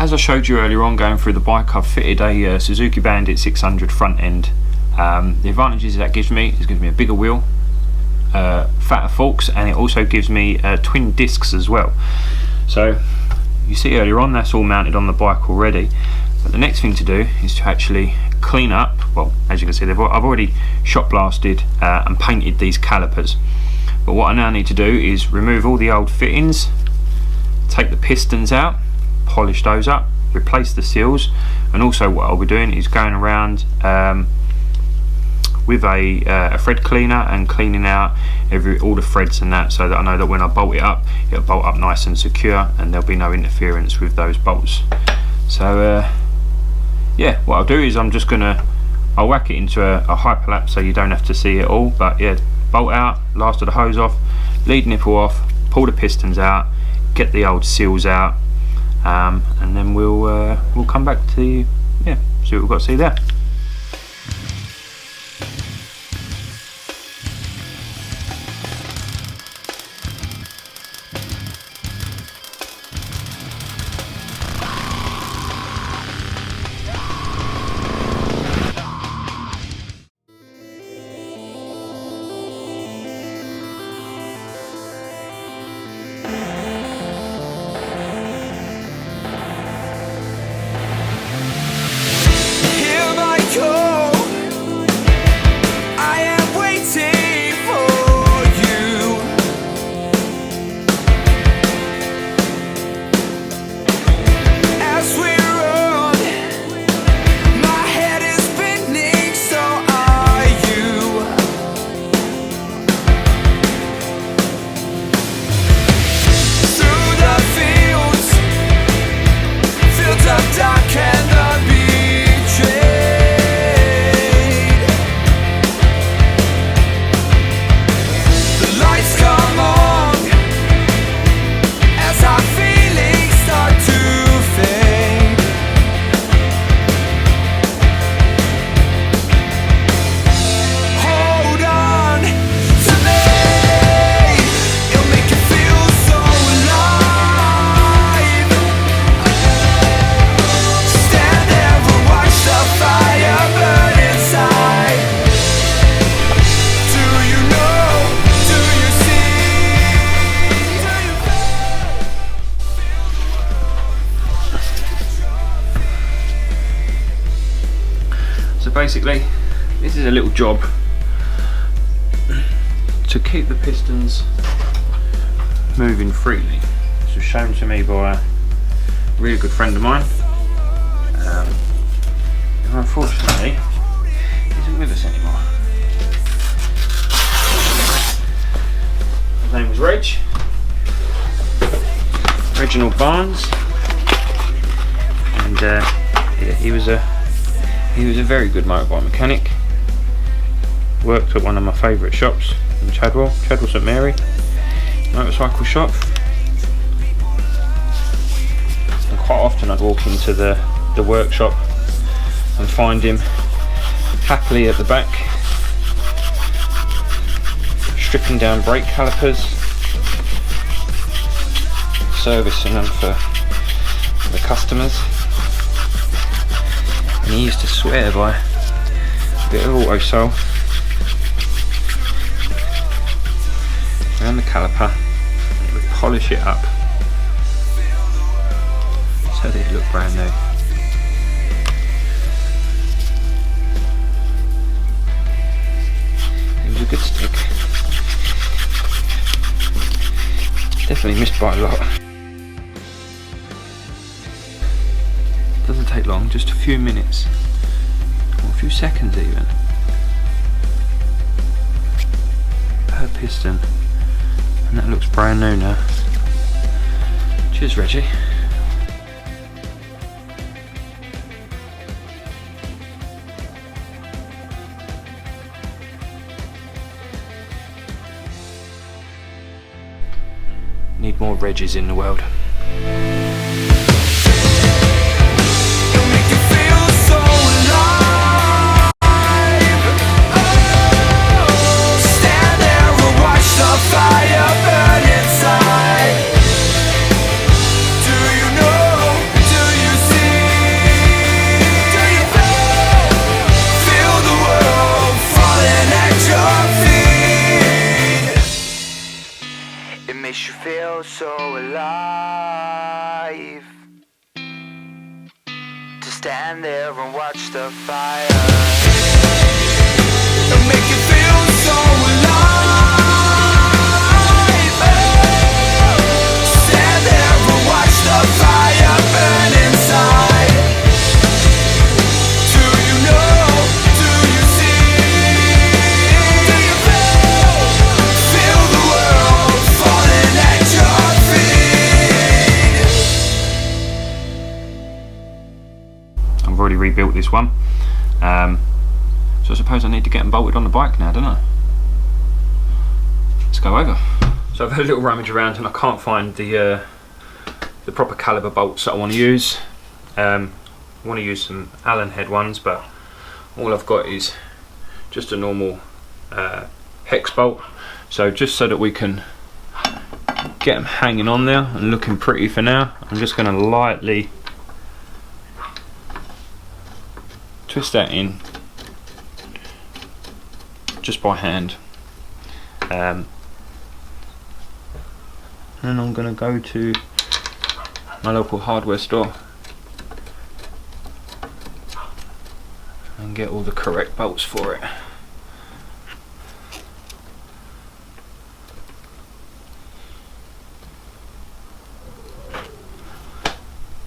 as I showed you earlier on going through the bike, I've fitted a Suzuki Bandit 600 front end. The advantages that gives me is it gives me a bigger wheel, fatter forks, and it also gives me twin discs as well. So you see earlier on that's all mounted on the bike already, but the next thing to do is to actually clean up. Well, as you can see, I've already shot blasted and painted these calipers, but what I now need to do is remove all the old fittings, take the pistons out, polish those up, replace the seals, and also what I'll be doing is going around with a thread cleaner and cleaning out all the threads and that, so that I know that when I bolt it up, it'll bolt up nice and secure and there'll be no interference with those bolts. So yeah, what I'll do is I'll whack it into a hyperlapse so you don't have to see it all, but yeah, bolt out, last of the hose off, lead nipple off, pull the pistons out, get the old seals out, and then we'll come back to see what we've got to see there. Basically, this is a little job to keep the pistons moving freely. This was shown to me by a really good friend of mine, who unfortunately isn't with us anymore. His name was Reginald Barnes, and yeah, he was a very good motorbike mechanic. Worked at one of my favourite shops in Chadwell St Mary motorcycle shop, and quite often I'd walk into the workshop and find him happily at the back stripping down brake calipers, servicing them for the customers. And he used to swear by a bit of auto sole around the caliper, and he would polish it up so that it looked brand new. It was a good stick. Definitely missed by a lot. Doesn't take long, just a few minutes, or a few seconds even, per piston, and that looks brand new now. Cheers, Reggie. Need more Reggies in the world. Do you stand there and watch the fire. It'll make you feel so alive. Stand there and watch the fire burn inside. Do you know? Do you see? Do you feel the world falling at your feet? I've already rebuilt this one. So I suppose I need to get them bolted on the bike now, don't I? Let's go over. So I've had a little rummage around and I can't find the proper caliber bolts that I want to use. I want to use some Allen head ones, but all I've got is just a normal hex bolt. So just so that we can get them hanging on there and looking pretty for now, I'm just going to lightly twist that in just by hand, and then I'm going to go to my local hardware store and get all the correct bolts for it.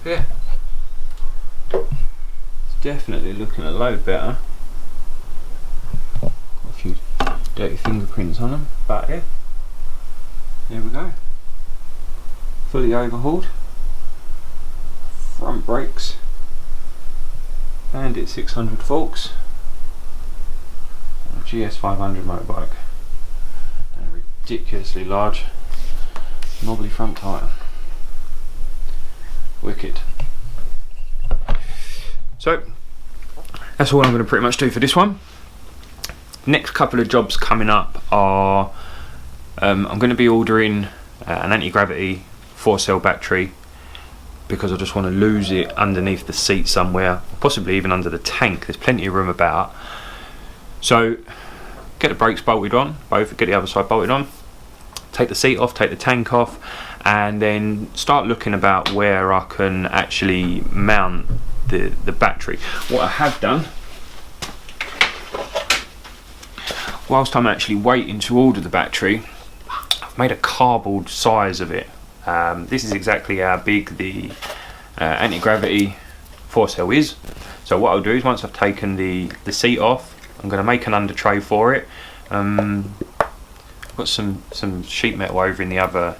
Yeah, it's definitely looking a load better. Got a few dirty fingerprints on them, but yeah, there we go. Fully overhauled. Front brakes. Bandit 600 forks. And a GS500 motorbike. And a ridiculously large knobbly front tyre. Wicked. So that's all I'm going to pretty much do for this one. Next couple of jobs coming up are I'm going to be ordering an anti-gravity 4-cell battery, because I just want to lose it underneath the seat somewhere, possibly even under the tank. There's plenty of room about. So get the brakes bolted on, both, get the other side bolted on, take the seat off, take the tank off, and then start looking about where I can actually mount the battery. What I have done, whilst I'm actually waiting to order the battery, I've made a cardboard size of it. This is exactly how big the anti-gravity 4-cell is. So what I'll do is, once I've taken the seat off, I'm going to make an under tray for it. I've got some sheet metal over in the other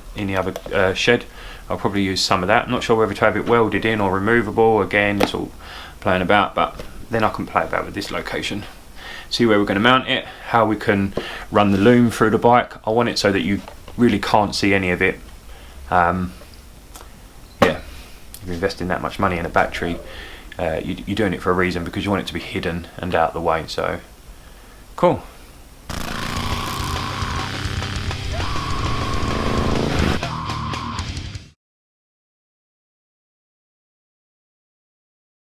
shed. I'll probably use some of that. I'm not sure whether to have it welded in or removable. Again, it's all playing about, but then I can play about with this location. See where we're going to mount it, how we can run the loom through the bike. I want it so that you really can't see any of it. Yeah, if you're investing that much money in a battery, you're doing it for a reason, because you want it to be hidden and out of the way. So cool.